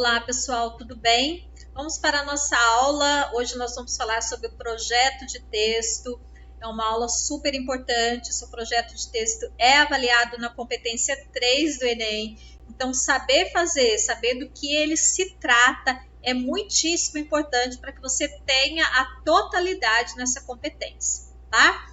Olá, pessoal, tudo bem? Vamos para a nossa aula. Hoje nós vamos falar sobre o projeto de texto. É uma aula super importante. Seu projeto de texto é avaliado na competência 3 do Enem. Então, saber fazer, saber do que ele se trata é muitíssimo importante para que você tenha a totalidade nessa competência, tá?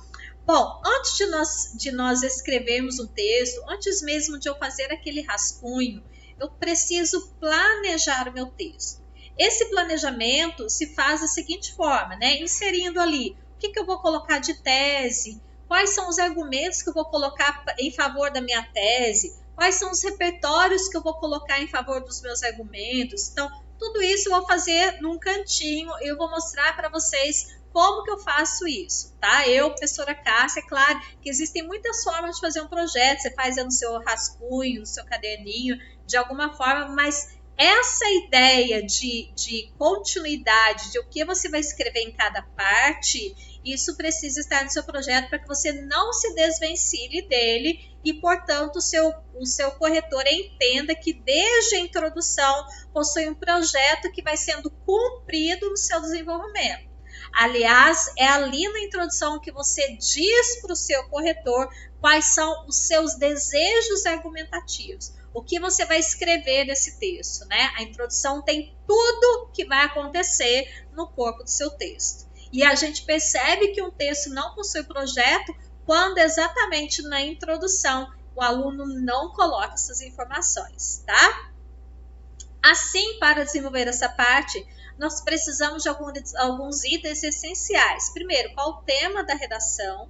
Bom, antes de nós escrevermos um texto, antes mesmo de eu fazer aquele rascunho, eu preciso planejar o meu texto. Esse planejamento se faz da seguinte forma, né? Inserindo ali o que eu vou colocar de tese, quais são os argumentos que eu vou colocar em favor da minha tese, quais são os repertórios que eu vou colocar em favor dos meus argumentos. Então, tudo isso eu vou fazer num cantinho e eu vou mostrar para vocês como que eu faço isso, tá? Eu, professora Cássia, é claro que existem muitas formas de fazer um projeto, você faz no seu rascunho, no seu caderninho, de alguma forma, mas essa ideia de continuidade, de o que você vai escrever em cada parte, isso precisa estar no seu projeto para que você não se desvencilhe dele e, portanto, o seu corretor entenda que desde a introdução possui um projeto que vai sendo cumprido no seu desenvolvimento. Aliás, é ali na introdução que você diz para o seu corretor quais são os seus desejos argumentativos, o que você vai escrever nesse texto, né? A introdução tem tudo que vai acontecer no corpo do seu texto. E a gente percebe que um texto não possui projeto quando exatamente na introdução o aluno não coloca essas informações, tá? Assim, para desenvolver essa parte, nós precisamos de alguns itens essenciais. Primeiro, qual o tema da redação?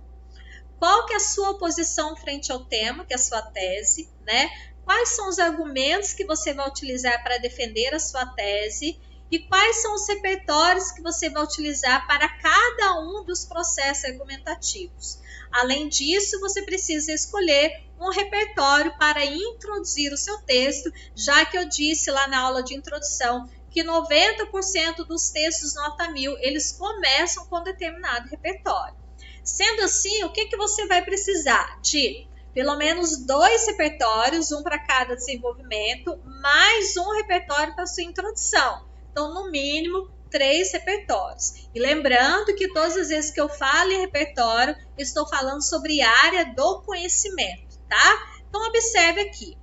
Qual que é a sua posição frente ao tema, que é a sua tese, né? Quais são os argumentos que você vai utilizar para defender a sua tese? E quais são os repertórios que você vai utilizar para cada um dos processos argumentativos? Além disso, você precisa escolher um repertório para introduzir o seu texto, já que eu disse lá na aula de introdução que 90% dos textos nota 1000, eles começam com determinado repertório. Sendo assim, o que você vai precisar? De pelo menos 2 repertórios, um para cada desenvolvimento, mais um repertório para sua introdução. Então, no mínimo, 3 repertórios. E lembrando que todas as vezes que eu falo em repertório, estou falando sobre área do conhecimento, tá? Então, observe aqui.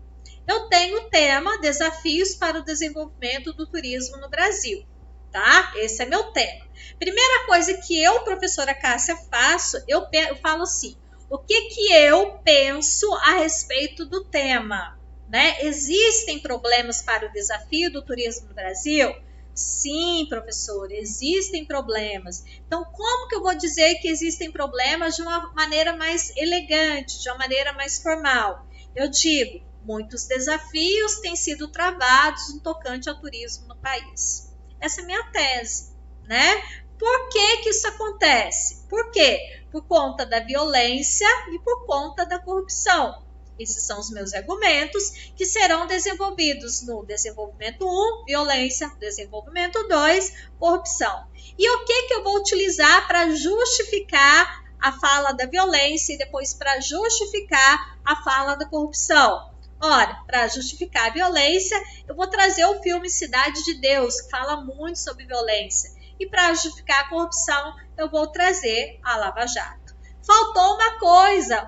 Eu tenho o tema Desafios para o Desenvolvimento do Turismo no Brasil, tá? Esse é meu tema. Primeira coisa que eu, professora Cássia, faço, eu falo assim, o que eu penso a respeito do tema, né? Existem problemas para o desafio do turismo no Brasil? Sim, professor, existem problemas. Então, como que eu vou dizer que existem problemas de uma maneira mais elegante, de uma maneira mais formal? Eu digo, muitos desafios têm sido travados no tocante ao turismo no país. Essa é a minha tese, né? Por que isso acontece? Por quê? Por conta da violência e por conta da corrupção. Esses são os meus argumentos que serão desenvolvidos no desenvolvimento 1, violência, desenvolvimento 2, corrupção. E o que eu vou utilizar para justificar a fala da violência e depois para justificar a fala da corrupção? Ora, para justificar a violência, eu vou trazer o filme Cidade de Deus, que fala muito sobre violência. E para justificar a corrupção, eu vou trazer a Lava Jato. Faltou uma coisa,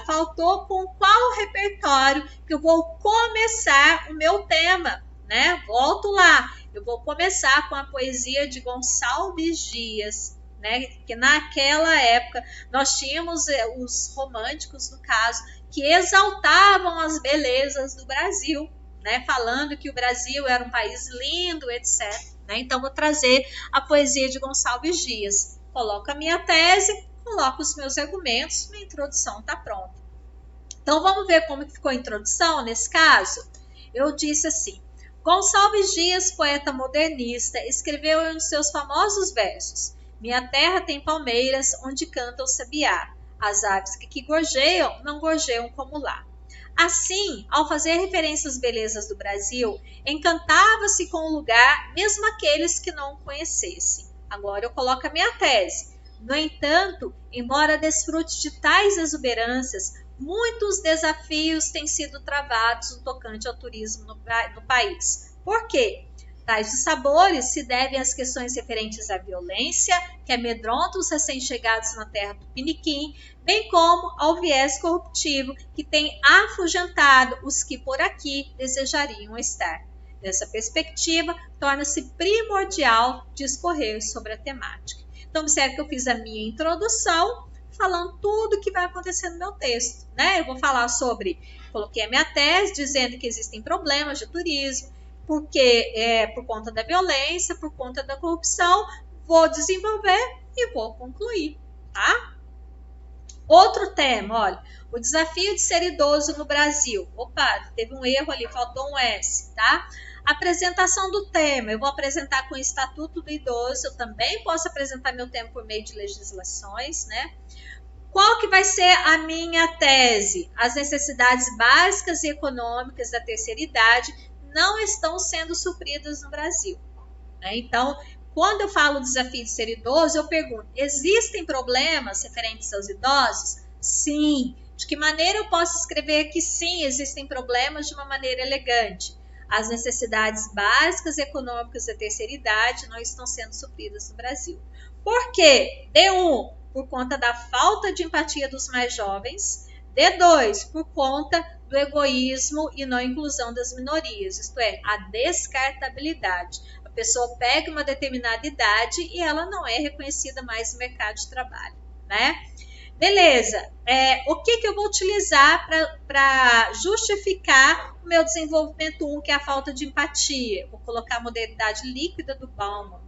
faltou com qual repertório que eu vou começar o meu tema, né? Volto lá, eu vou começar com a poesia de Gonçalves Dias, né? Que naquela época nós tínhamos os românticos, no caso, que exaltavam as belezas do Brasil, né? Falando que o Brasil era um país lindo, etc. Né? Então, vou trazer a poesia de Gonçalves Dias. Coloco a minha tese, coloco os meus argumentos, minha introdução está pronta. Então, vamos ver como ficou a introdução nesse caso? Eu disse assim, Gonçalves Dias, poeta modernista, escreveu em seus famosos versos, minha terra tem palmeiras onde canta o sabiá. As aves que aqui gorjeiam, não gorjeiam como lá. Assim, ao fazer referência às belezas do Brasil, encantava-se com o lugar, mesmo aqueles que não o conhecessem. Agora eu coloco a minha tese. No entanto, embora desfrute de tais exuberâncias, muitos desafios têm sido travados no tocante ao turismo no país. Por quê? Tais dissabores se devem às questões referentes à violência, que amedrontam os recém-chegados na terra do Piniquim, bem como ao viés corruptivo que tem afugentado os que por aqui desejariam estar. Nessa perspectiva, torna-se primordial discorrer sobre a temática. Então, observe que eu fiz a minha introdução, falando tudo o que vai acontecer no meu texto, né? Eu vou falar sobre, coloquei a minha tese dizendo que existem problemas de turismo, porque por conta da violência, por conta da corrupção, vou desenvolver e vou concluir, tá? Outro tema, olha, o desafio de ser idoso no Brasil. Opa, teve um erro ali, faltou um S, tá? Apresentação do tema, eu vou apresentar com o Estatuto do Idoso, eu também posso apresentar meu tema por meio de legislações, né? Qual que vai ser a minha tese? As necessidades básicas e econômicas da terceira idade não estão sendo supridas no Brasil, né? Então, quando eu falo desafio de ser idoso, eu pergunto, existem problemas referentes aos idosos? Sim. De que maneira eu posso escrever que sim, existem problemas de uma maneira elegante? As necessidades básicas e econômicas da terceira idade não estão sendo supridas no Brasil. Por quê? D1, por conta da falta de empatia dos mais jovens. D2, por conta do egoísmo e não inclusão das minorias, isto é, a descartabilidade. A pessoa pega uma determinada idade e ela não é reconhecida mais no mercado de trabalho, né? Beleza, o que eu vou utilizar para justificar o meu desenvolvimento 1, que é a falta de empatia? Vou colocar a modernidade líquida do Bauman.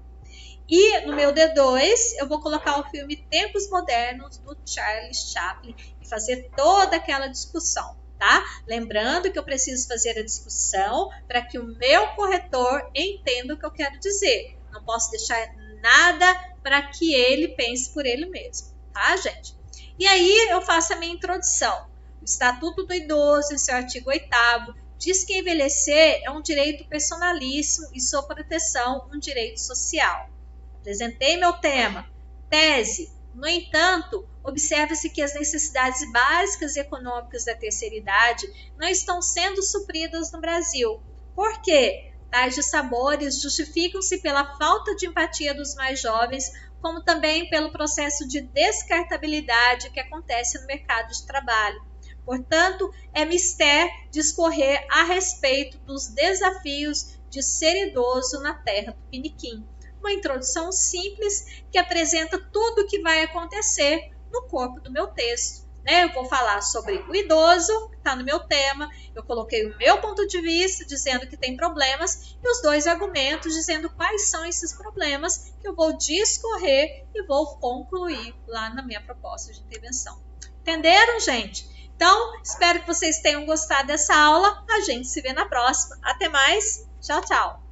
E no meu D2, eu vou colocar o filme Tempos Modernos, do Charlie Chaplin, e fazer toda aquela discussão, tá? Lembrando que eu preciso fazer a discussão para que o meu corretor entenda o que eu quero dizer. Não posso deixar nada para que ele pense por ele mesmo, tá, gente? E aí eu faço a minha introdução. O Estatuto do Idoso, em seu artigo 8º, diz que envelhecer é um direito personalíssimo e sua proteção um direito social. Apresentei meu tema, tese. No entanto, observa-se que as necessidades básicas e econômicas da terceira idade não estão sendo supridas no Brasil. Por quê? Tais dissabores justificam-se pela falta de empatia dos mais jovens, como também pelo processo de descartabilidade que acontece no mercado de trabalho. Portanto, é mister discorrer a respeito dos desafios de ser idoso na terra do Piniquim. Uma introdução simples que apresenta tudo o que vai acontecer no corpo do meu texto, né? Eu vou falar sobre o idoso, que está no meu tema, eu coloquei o meu ponto de vista, dizendo que tem problemas, e os dois argumentos, dizendo quais são esses problemas, que eu vou discorrer e vou concluir lá na minha proposta de intervenção. Entenderam, gente? Então, espero que vocês tenham gostado dessa aula, a gente se vê na próxima. Até mais, tchau, tchau!